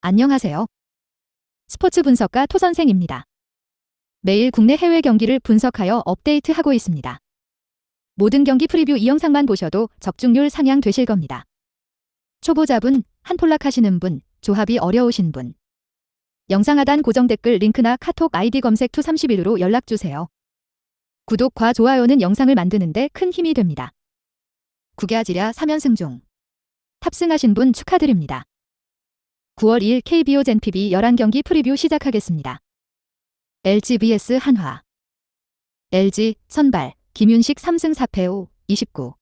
안녕하세요. 스포츠 분석가 토선생입니다. 매일 국내 해외 경기를 분석하여 업데이트하고 있습니다. 모든 경기 프리뷰 이 영상만 보셔도 적중률 상향 되실 겁니다. 초보자분, 한폴락 하시는 분, 조합이 어려우신 분. 영상 하단 고정 댓글 링크나 카톡 아이디 검색 투31으로 연락주세요. 구독과 좋아요는 영상을 만드는데 큰 힘이 됩니다. 국야지랴 3연승 중 탑승하신 분 축하드립니다. 9월 2일 KBO 젠PB 11경기 프리뷰 시작하겠습니다. LG vs 한화. LG 선발 김윤식 3승 4패 29.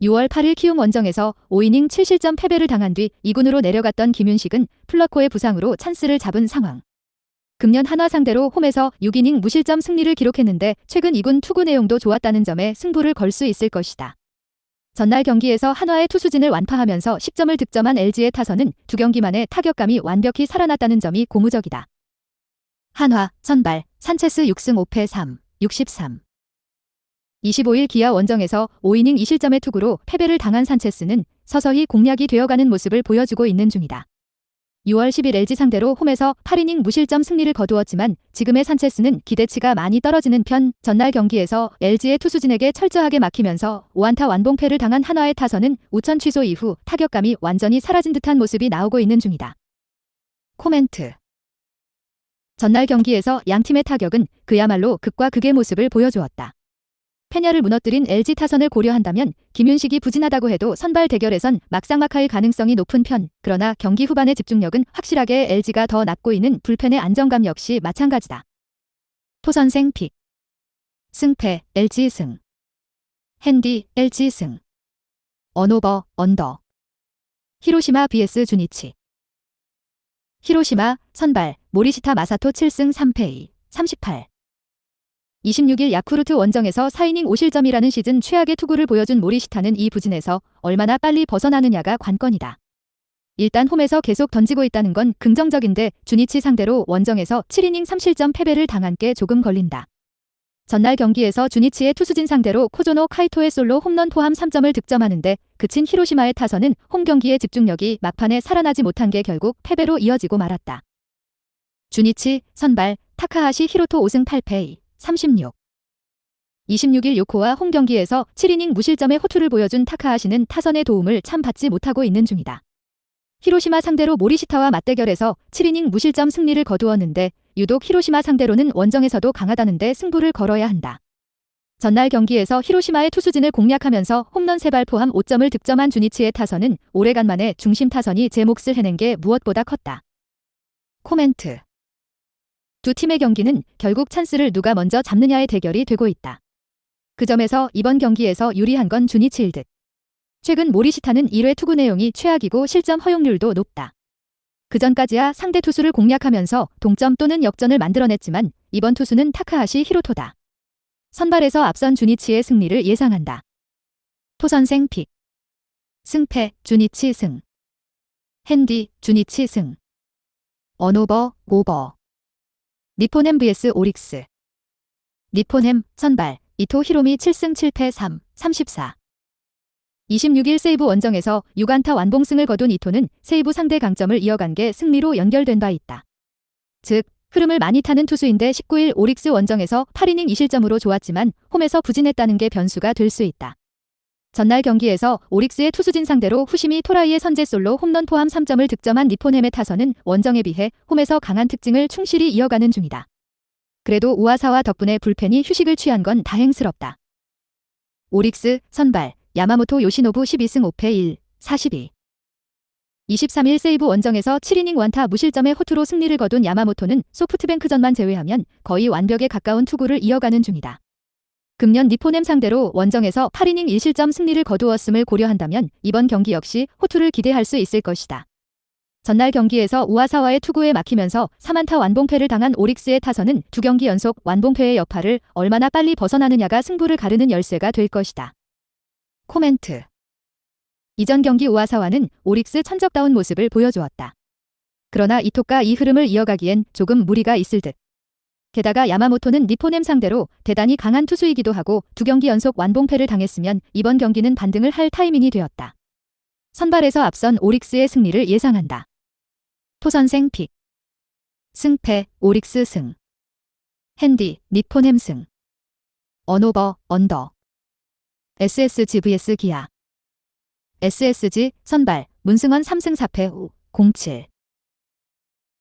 6월 8일 키움 원정에서 5이닝 7실점 패배를 당한 뒤 2군으로 내려갔던 김윤식은 플러코의 부상으로 찬스를 잡은 상황. 금년 한화 상대로 홈에서 6이닝 무실점 승리를 기록했는데 최근 2군 투구 내용도 좋았다는 점에 승부를 걸 수 있을 것이다. 전날 경기에서 한화의 투수진을 완파하면서 10점을 득점한 LG의 타선은 두 경기 만에 타격감이 완벽히 살아났다는 점이 고무적이다. 한화 선발 산체스 6승 5패 3, 63. 25일 기아 원정에서 5이닝 2실점의 투구로 패배를 당한 산체스는 서서히 공략이 되어가는 모습을 보여주고 있는 중이다. 6월 10일 LG 상대로 홈에서 8이닝 무실점 승리를 거두었지만 지금의 산체스는 기대치가 많이 떨어지는 편. 전날 경기에서 LG의 투수진에게 철저하게 막히면서 5안타 완봉패를 당한 한화의 타선은 우천 취소 이후 타격감이 완전히 사라진 듯한 모습이 나오고 있는 중이다. 코멘트. 전날 경기에서 양팀의 타격은 그야말로 극과 극의 모습을 보여주었다. 패냐를 무너뜨린 LG 타선을 고려한다면 김윤식이 부진하다고 해도 선발 대결에선 막상막하일 가능성이 높은 편. 그러나 경기 후반의 집중력은 확실하게 LG가 더 낮고 있는 불펜의 안정감 역시 마찬가지다. 토선생 픽. 승패 LG 승. 핸디 LG 승. 언오버 언더. 히로시마 vs 주니치. 히로시마 선발 모리시타 마사토 7승 3패 38. 26일 야쿠르트 원정에서 4이닝 5실점이라는 시즌 최악의 투구를 보여준 모리시타는 이 부진에서 얼마나 빨리 벗어나느냐가 관건이다. 일단 홈에서 계속 던지고 있다는 건 긍정적인데 주니치 상대로 원정에서 7이닝 3실점 패배를 당한 게 조금 걸린다. 전날 경기에서 주니치의 투수진 상대로 코조노 카이토의 솔로 홈런 포함 3점을 득점하는데 그친 히로시마의 타선은 홈 경기의 집중력이 막판에 살아나지 못한 게 결국 패배로 이어지고 말았다. 주니치 선발 타카하시 히로토 5승 8패 36. 26일 요코와 홈 경기에서 7이닝 무실점의 호투를 보여준 타카하시는 타선의 도움을 참 받지 못하고 있는 중이다. 히로시마 상대로 모리시타와 맞대결에서 7이닝 무실점 승리를 거두었는데 유독 히로시마 상대로는 원정에서도 강하다는데 승부를 걸어야 한다. 전날 경기에서 히로시마의 투수진을 공략하면서 홈런 3발 포함 5점을 득점한 주니치의 타선은 오래간만에 중심 타선이 제 몫을 해낸 게 무엇보다 컸다. 코멘트. 두 팀의 경기는 결국 찬스를 누가 먼저 잡느냐의 대결이 되고 있다. 그 점에서 이번 경기에서 유리한 건 주니치일 듯. 최근 모리시타는 1회 투구 내용이 최악이고 실점 허용률도 높다. 그전까지야 상대 투수를 공략하면서 동점 또는 역전을 만들어냈지만 이번 투수는 타카하시 히로토다. 선발에서 앞선 주니치의 승리를 예상한다. 토선생 픽. 승패 주니치 승. 핸디 주니치 승. 언오버 오버. 니폰햄 vs 오릭스. 니폰햄 선발 이토 히로미 7승 7패 3, 34. 26일 세이브 원정에서 6안타 완봉승을 거둔 이토는 세이브 상대 강점을 이어간 게 승리로 연결된 바 있다. 즉 흐름을 많이 타는 투수인데 19일 오릭스 원정에서 8이닝 2실점으로 좋았지만 홈에서 부진했다는 게 변수가 될 수 있다. 전날 경기에서 오릭스의 투수진 상대로 후시미 토라이의 선제 솔로 홈런 포함 3점을 득점한 니폰햄의 타선은 원정에 비해 홈에서 강한 특징을 충실히 이어가는 중이다. 그래도 우아사와 덕분에 불펜이 휴식을 취한 건 다행스럽다. 오릭스 선발 야마모토 요시노부 12승 5패 1, 42. 23일 세이브 원정에서 7이닝 완타 무실점의 호투로 승리를 거둔 야마모토는 소프트뱅크전만 제외하면 거의 완벽에 가까운 투구를 이어가는 중이다. 금년 니폰햄 상대로 원정에서 8이닝 1실점 승리를 거두었음을 고려한다면 이번 경기 역시 호투를 기대할 수 있을 것이다. 전날 경기에서 우아사와의 투구에 막히면서 3안타 완봉패를 당한 오릭스의 타선은 두 경기 연속 완봉패의 여파를 얼마나 빨리 벗어나느냐가 승부를 가르는 열쇠가 될 것이다. 코멘트. 이전 경기 우아사와는 오릭스 천적다운 모습을 보여주었다. 그러나 이토가 이 흐름을 이어가기엔 조금 무리가 있을 듯. 게다가 야마모토는 니폰햄 상대로 대단히 강한 투수이기도 하고 두 경기 연속 완봉패를 당했으면 이번 경기는 반등을 할 타이밍이 되었다. 선발에서 앞선 오릭스의 승리를 예상한다. 토선생 픽. 승패, 오릭스 승. 핸디, 니폰햄 승. 언오버, 언더. SSG vs 기아. SSG, 선발, 문승원 3승 4패 후, 07.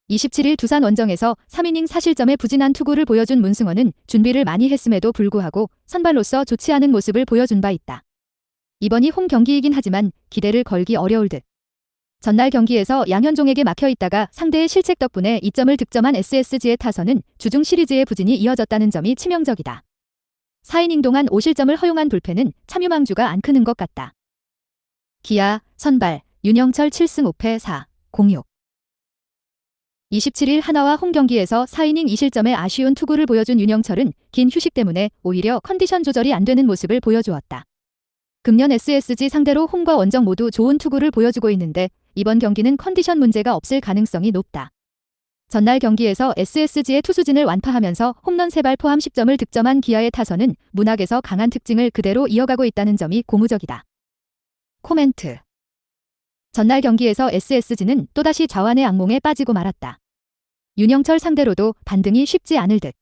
27일 두산 원정에서 3이닝 4실점의 부진한 투구를 보여준 문승원은 준비를 많이 했음에도 불구하고 선발로서 좋지 않은 모습을 보여준 바 있다. 이번이 홈 경기이긴 하지만 기대를 걸기 어려울 듯. 전날 경기에서 양현종에게 막혀있다가 상대의 실책 덕분에 2점을 득점한 SSG의 타선은 주중 시리즈의 부진이 이어졌다는 점이 치명적이다. 4이닝 동안 5실점을 허용한 불펜은 참유망주가 안 크는 것 같다. 기아, 선발, 윤영철 7승 5패 4, 06. 27일 하나와 홈 경기에서 4이닝 2실점의 아쉬운 투구를 보여준 윤영철은 긴 휴식 때문에 오히려 컨디션 조절이 안 되는 모습을 보여주었다. 금년 SSG 상대로 홈과 원정 모두 좋은 투구를 보여주고 있는데 이번 경기는 컨디션 문제가 없을 가능성이 높다. 전날 경기에서 SSG의 투수진을 완파하면서 홈런 3발 포함 10점을 득점한 기아의 타선은 문학에서 강한 특징을 그대로 이어가고 있다는 점이 고무적이다. 코멘트. 전날 경기에서 SSG는 또다시 좌완의 악몽에 빠지고 말았다. 윤영철 상대로도 반등이 쉽지 않을 듯.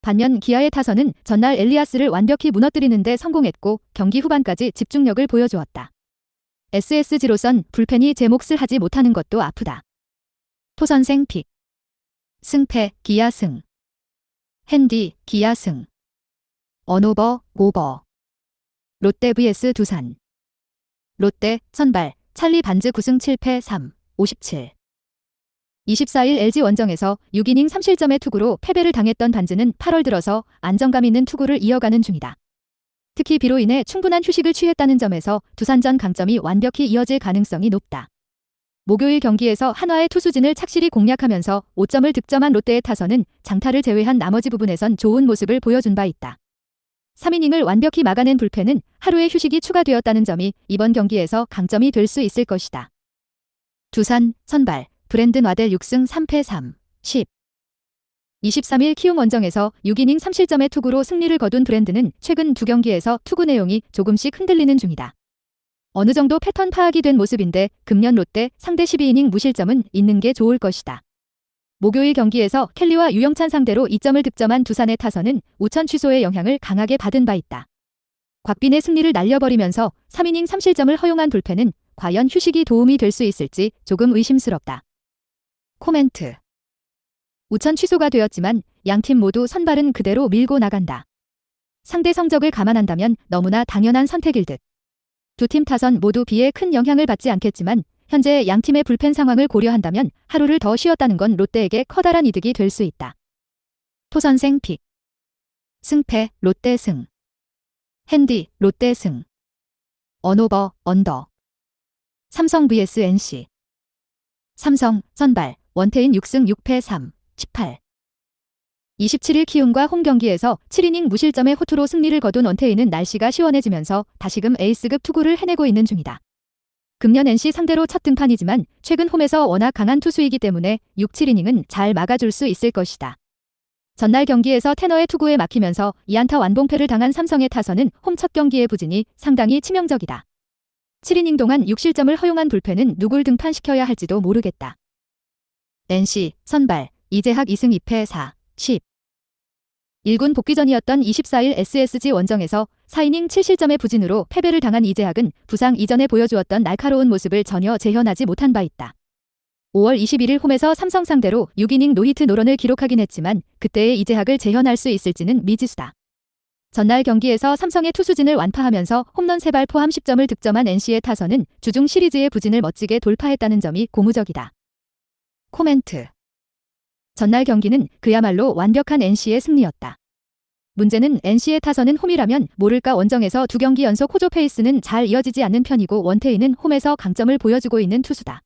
반면 기아의 타선은 전날 엘리아스를 완벽히 무너뜨리는 데 성공했고 경기 후반까지 집중력을 보여주었다. SSG로선 불펜이 제 몫을 하지 못하는 것도 아프다. 토선생 픽. 승패, 기아 승. 핸디, 기아 승. 언오버, 오버. 롯데 vs 두산. 롯데, 선발, 찰리 반즈 9승 7패 3, 57. 24일 LG 원정에서 6이닝 3실점의 투구로 패배를 당했던 반즈는 8월 들어서 안정감 있는 투구를 이어가는 중이다. 특히 비로 인해 충분한 휴식을 취했다는 점에서 두산전 강점이 완벽히 이어질 가능성이 높다. 목요일 경기에서 한화의 투수진을 착실히 공략하면서 5점을 득점한 롯데의 타선은 장타를 제외한 나머지 부분에선 좋은 모습을 보여준 바 있다. 3이닝을 완벽히 막아낸 불펜은 하루의 휴식이 추가되었다는 점이 이번 경기에서 강점이 될 수 있을 것이다. 두산, 선발, 브랜든 와델 6승 3패 3, 10. 23일 키움 원정에서 6이닝 3실점의 투구로 승리를 거둔 브랜든은 최근 2경기에서 투구 내용이 조금씩 흔들리는 중이다. 어느 정도 패턴 파악이 된 모습인데 금년 롯데 상대 12이닝 무실점은 있는 게 좋을 것이다. 목요일 경기에서 켈리와 유영찬 상대로 2점을 득점한 두산의 타선은 우천 취소의 영향을 강하게 받은 바 있다. 곽빈의 승리를 날려버리면서 3이닝 3실점을 허용한 불펜은 과연 휴식이 도움이 될 수 있을지 조금 의심스럽다. 코멘트. 우천 취소가 되었지만 양팀 모두 선발은 그대로 밀고 나간다. 상대 성적을 감안한다면 너무나 당연한 선택일 듯. 두 팀 타선 모두 비에 큰 영향을 받지 않겠지만 현재 양팀의 불펜 상황을 고려한다면 하루를 더 쉬었다는 건 롯데에게 커다란 이득이 될 수 있다. 토선생 픽. 승패, 롯데 승. 핸디, 롯데 승. 언오버, 언더. 삼성 vs NC. 삼성, 선발, 원태인 6승 6패 3, 18. 27일 키움과 홈 경기에서 7이닝 무실점의 호투로 승리를 거둔 원태인은 날씨가 시원해지면서 다시금 에이스급 투구를 해내고 있는 중이다. 금년 NC 상대로 첫 등판이지만 최근 홈에서 워낙 강한 투수이기 때문에 6, 7이닝은 잘 막아줄 수 있을 것이다. 전날 경기에서 테너의 투구에 막히면서 2안타 완봉패를 당한 삼성의 타선은 홈 첫 경기의 부진이 상당히 치명적이다. 7이닝 동안 6실점을 허용한 불펜은 누굴 등판시켜야 할지도 모르겠다. NC, 선발, 이재학 2승 2패 4, 10. 1군 복귀전이었던 24일 SSG 원정에서 4이닝 7실점의 부진으로 패배를 당한 이재학은 부상 이전에 보여주었던 날카로운 모습을 전혀 재현하지 못한 바 있다. 5월 21일 홈에서 삼성 상대로 6이닝 노히트 노런을 기록하긴 했지만 그때의 이재학을 재현할 수 있을지는 미지수다. 전날 경기에서 삼성의 투수진을 완파하면서 홈런 3발 포함 10점을 득점한 NC의 타선은 주중 시리즈의 부진을 멋지게 돌파했다는 점이 고무적이다. 코멘트. 전날 경기는 그야말로 완벽한 NC의 승리였다. 문제는 NC의 타선은 홈이라면 모를까 원정에서 2경기 연속 호조 페이스는 잘 이어지지 않는 편이고 원태인은 홈에서 강점을 보여주고 있는 투수다.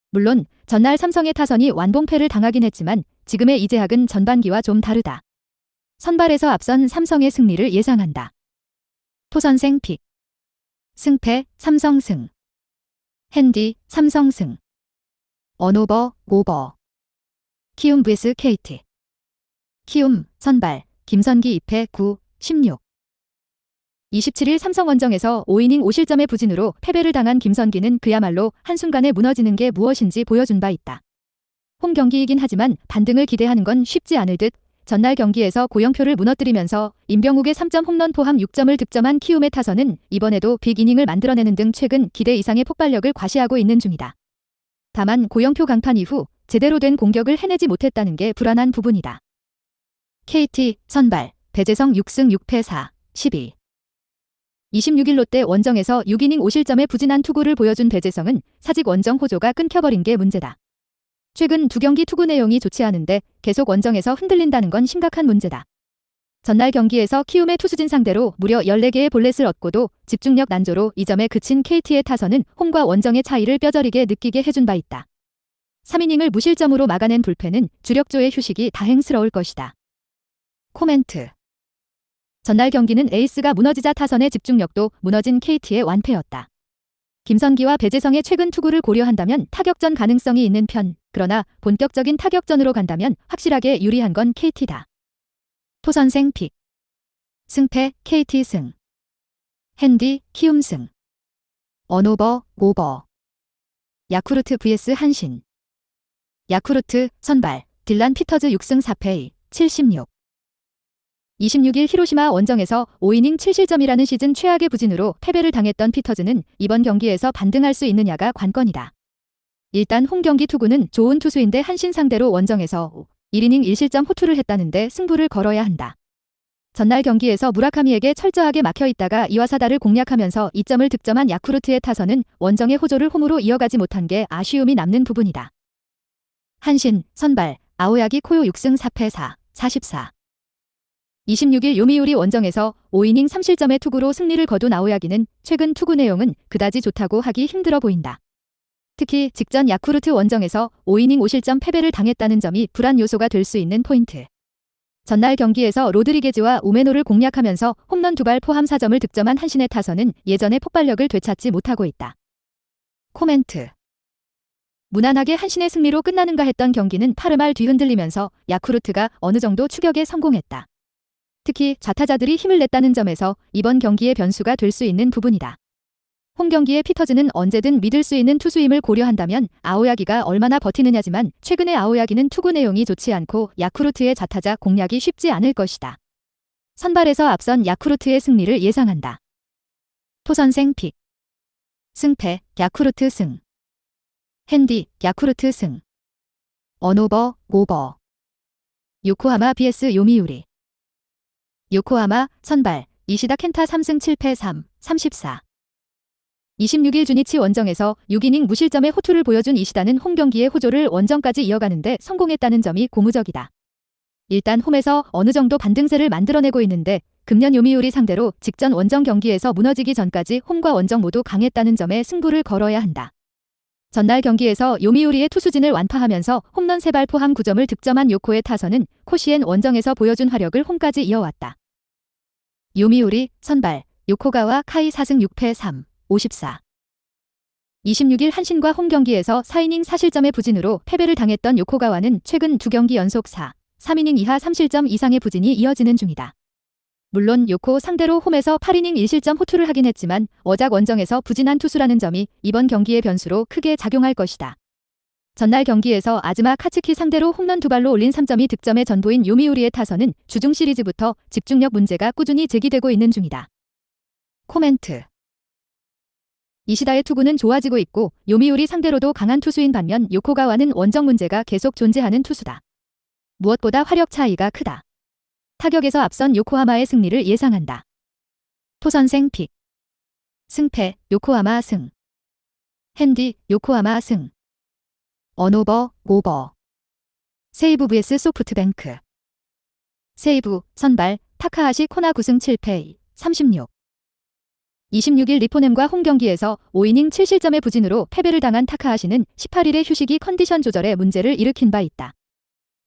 물론 전날 삼성의 타선이 완봉패를 당하긴 했지만 지금의 이재학은 전반기와 좀 다르다. 선발에서 앞선 삼성의 승리를 예상한다. 토선생 픽. 승패, 삼성 승. 핸디, 삼성 승. 언오버, 오버. 키움 vs KT. 키움, 선발, 김선기 2패 9, 16. 27일 삼성 원정에서 5이닝 5실점의 부진으로 패배를 당한 김선기는 그야말로 한순간에 무너지는 게 무엇인지 보여준 바 있다. 홈 경기이긴 하지만 반등을 기대하는 건 쉽지 않을 듯 전날 경기에서 고영표를 무너뜨리면서 임병욱의 3점 홈런 포함 6점을 득점한 키움의 타선은 이번에도 빅이닝을 만들어내는 등 최근 기대 이상의 폭발력을 과시하고 있는 중이다. 다만 고영표 강판 이후 제대로 된 공격을 해내지 못했다는 게 불안한 부분이다. KT 선발 배재성 6승 6패 4, 12. 26일 롯데 원정에서 6이닝 5실점의 부진한 투구를 보여준 배재성은 사직 원정 호조가 끊겨버린 게 문제다. 최근 두 경기 투구 내용이 좋지 않은데 계속 원정에서 흔들린다는 건 심각한 문제다. 전날 경기에서 키움의 투수진 상대로 무려 14개의 볼넷을 얻고도 집중력 난조로 2점에 그친 KT의 타선은 홈과 원정의 차이를 뼈저리게 느끼게 해준 바 있다. 3이닝을 무실점으로 막아낸 불펜은 주력조의 휴식이 다행스러울 것이다. 코멘트. 전날 경기는 에이스가 무너지자 타선의 집중력도 무너진 KT의 완패였다. 김선기와 배재성의 최근 투구를 고려한다면 타격전 가능성이 있는 편, 그러나 본격적인 타격전으로 간다면 확실하게 유리한 건 KT다. 토선생 픽. 승패 KT 승. 핸디 키움 승. 언오버 오버. 야쿠르트 vs 한신. 야쿠르트 선발 딜란 피터즈 6승 4패 76. 26일 히로시마 원정에서 5이닝 7실점이라는 시즌 최악의 부진으로 패배를 당했던 피터즈는 이번 경기에서 반등할 수 있느냐가 관건이다. 일단 홈 경기 투구는 좋은 투수인데 한신 상대로 원정에서 1이닝 1실점 호투를 했다는데 승부를 걸어야 한다. 전날 경기에서 무라카미에게 철저하게 막혀있다가 이와사다를 공략하면서 2점을 득점한 야쿠르트의 타선은 원정의 호조를 홈으로 이어가지 못한 게 아쉬움이 남는 부분이다. 한신 선발 아오야기 코요 6승 4패 4, 44. 26일 요미우리 원정에서 5이닝 3실점의 투구로 승리를 거둔 아오야기는 최근 투구 내용은 그다지 좋다고 하기 힘들어 보인다. 특히 직전 야쿠르트 원정에서 5이닝 5실점 패배를 당했다는 점이 불안 요소가 될 수 있는 포인트. 전날 경기에서 로드리게즈와 우메노를 공략하면서 홈런 2발 포함 4점을 득점한 한신의 타선은 예전의 폭발력을 되찾지 못하고 있다. 코멘트. 무난하게 한신의 승리로 끝나는가 했던 경기는 8회 뒤흔들리면서 야쿠르트가 어느 정도 추격에 성공했다. 특히 좌타자들이 힘을 냈다는 점에서 이번 경기의 변수가 될 수 있는 부분이다. 홈 경기의 피터즈는 언제든 믿을 수 있는 투수임을 고려한다면 아오야기가 얼마나 버티느냐지만 최근의 아오야기는 투구 내용이 좋지 않고 야쿠르트의 좌타자 공략이 쉽지 않을 것이다. 선발에서 앞선 야쿠르트의 승리를 예상한다. 토선생 픽. 승패 야쿠르트 승. 핸디 야쿠르트 승. 언오버 오버. 요코하마 vs 요미우리. 요코하마 선발 이시다 켄타 3승 7패 3, 34. 26일 주니치 원정에서 6이닝 무실점의 호투를 보여준 이시다는 홈 경기의 호조를 원정까지 이어가는데 성공했다는 점이 고무적이다. 일단 홈에서 어느 정도 반등세를 만들어내고 있는데 금년 요미우리 상대로 직전 원정 경기에서 무너지기 전까지 홈과 원정 모두 강했다는 점에 승부를 걸어야 한다. 전날 경기에서 요미우리의 투수진을 완파하면서 홈런 3발 포함 9점을 득점한 요코의 타선은 코시엔 원정에서 보여준 화력을 홈까지 이어왔다. 요미우리 선발 요코가와 카이 4승 6패 3, 54. 26일 한신과 홈 경기에서 4이닝 4실점의 부진으로 패배를 당했던 요코가와는 최근 2경기 연속 4, 3이닝 이하 3실점 이상의 부진이 이어지는 중이다. 물론 요코 상대로 홈에서 8이닝 1실점 호투를 하긴 했지만 워작 원정에서 부진한 투수라는 점이 이번 경기의 변수로 크게 작용할 것이다. 전날 경기에서 아즈마 카츠키 상대로 홈런 2발로 올린 3점이 득점의 전부인 요미우리의 타선은 주중 시리즈부터 집중력 문제가 꾸준히 제기되고 있는 중이다. 코멘트. 이시다의 투구는 좋아지고 있고 요미우리 상대로도 강한 투수인 반면 요코가와는 원정 문제가 계속 존재하는 투수다. 무엇보다 화력 차이가 크다. 타격에서 앞선 요코하마의 승리를 예상한다. 토선생 픽. 승패 요코하마 승. 핸디 요코하마 승. 언오버 오버. 세이브 vs 소프트뱅크. 세이브 선발 타카하시 코나 9승 7패 36. 26일 리포넴과 홈 경기에서 5이닝 7실점의 부진으로 패배를 당한 타카하시는 18일의 휴식이 컨디션 조절에 문제를 일으킨 바 있다.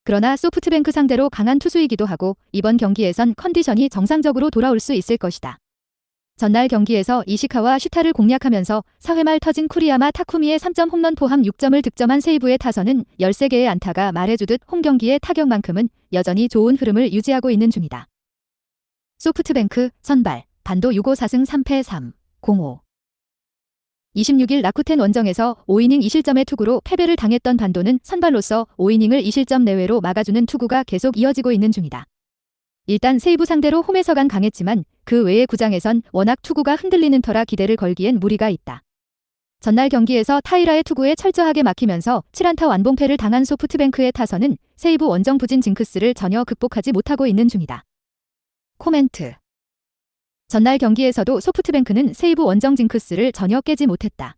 그러나 소프트뱅크 상대로 강한 투수이기도 하고 이번 경기에선 컨디션이 정상적으로 돌아올 수 있을 것이다. 전날 경기에서 이시카와 슈타를 공략하면서 4회 말 터진 쿠리야마 타쿠미의 3점 홈런 포함 6점을 득점한 세이브의 타선은 13개의 안타가 말해주듯 홈 경기의 타격만큼은 여전히 좋은 흐름을 유지하고 있는 중이다. 소프트뱅크 선발 반도 6호 4승 3패 3, 05. 26일 라쿠텐 원정에서 5이닝 2실점의 투구로 패배를 당했던 반도는 선발로서 5이닝을 2실점 내외로 막아주는 투구가 계속 이어지고 있는 중이다. 일단 세이브 상대로 홈에서간 강했지만 그 외의 구장에선 워낙 투구가 흔들리는 터라 기대를 걸기엔 무리가 있다. 전날 경기에서 타이라의 투구에 철저하게 막히면서 7안타 완봉패를 당한 소프트뱅크의 타선은 세이브 원정 부진 징크스를 전혀 극복하지 못하고 있는 중이다. 코멘트. 전날 경기에서도 소프트뱅크는 세이브 원정 징크스를 전혀 깨지 못했다.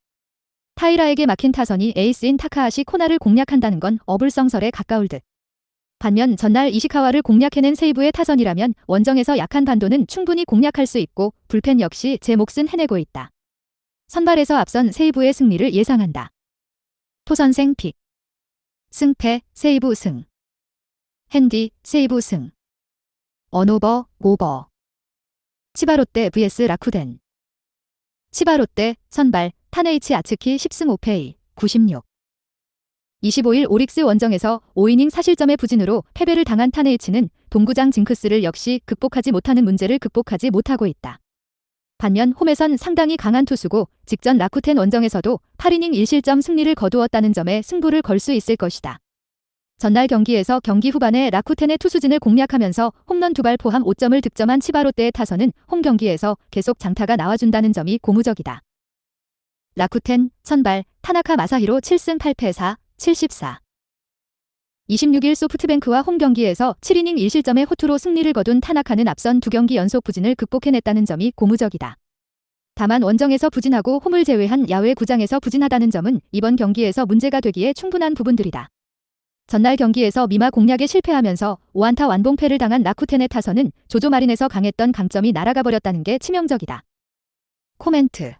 타이라에게 막힌 타선이 에이스인 타카하시 코나를 공략한다는 건 어불성설에 가까울 듯. 반면 전날 이시카와를 공략해낸 세이브의 타선이라면 원정에서 약한 반도는 충분히 공략할 수 있고 불펜 역시 제 몫은 해내고 있다. 선발에서 앞선 세이브의 승리를 예상한다. 토선생 픽. 승패 세이브 승. 핸디 세이브 승. 언오버 오버. 치바롯데 vs 라쿠텐. 치바롯데 선발 타네이치 아츠키 10승 5패 96. 25일 오릭스 원정에서 5이닝 4실점의 부진으로 패배를 당한 타네이치는 동구장 징크스를 역시 극복하지 못하는 문제를 극복하지 못하고 있다. 반면 홈에선 상당히 강한 투수고 직전 라쿠텐 원정에서도 8이닝 1실점 승리를 거두었다는 점에 승부를 걸 수 있을 것이다. 전날 경기에서 경기 후반에 라쿠텐의 투수진을 공략하면서 홈런 2발 포함 5점을 득점한 치바롯데의 타선은 홈 경기에서 계속 장타가 나와준다는 점이 고무적이다. 라쿠텐 선발 타나카 마사히로 7승 8패 4, 74. 26일 소프트뱅크와 홈 경기에서 7이닝 1실점의 호투로 승리를 거둔 타나카는 앞선 2경기 연속 부진을 극복해냈다는 점이 고무적이다. 다만 원정에서 부진하고 홈을 제외한 야외 구장에서 부진하다는 점은 이번 경기에서 문제가 되기에 충분한 부분들이다. 전날 경기에서 미마 공략에 실패하면서 5안타 완봉패를 당한 라쿠텐의 타선은 조조 마린에서 강했던 강점이 날아가 버렸다는 게 치명적이다. 코멘트.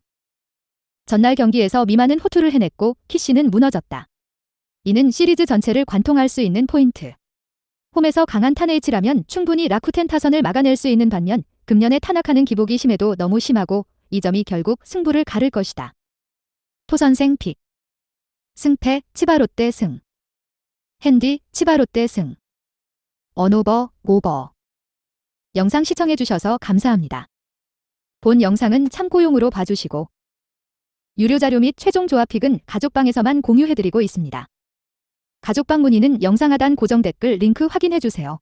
전날 경기에서 미마는 호투를 해냈고 키시는 무너졌다. 이는 시리즈 전체를 관통할 수 있는 포인트. 홈에서 강한 타네이치라면 충분히 라쿠텐 타선을 막아낼 수 있는 반면 금년의 타나카는 기복이 심해도 너무 심하고 이 점이 결국 승부를 가를 것이다. 토선생 픽. 승패 치바롯데 승. 핸디 치바롯데 승. 언오버 오버. 영상 시청해주셔서 감사합니다. 본 영상은 참고용으로 봐주시고 유료 자료 및 최종 조합픽은 가족방에서만 공유해드리고 있습니다. 가족방 문의는 영상 하단 고정 댓글 링크 확인해주세요.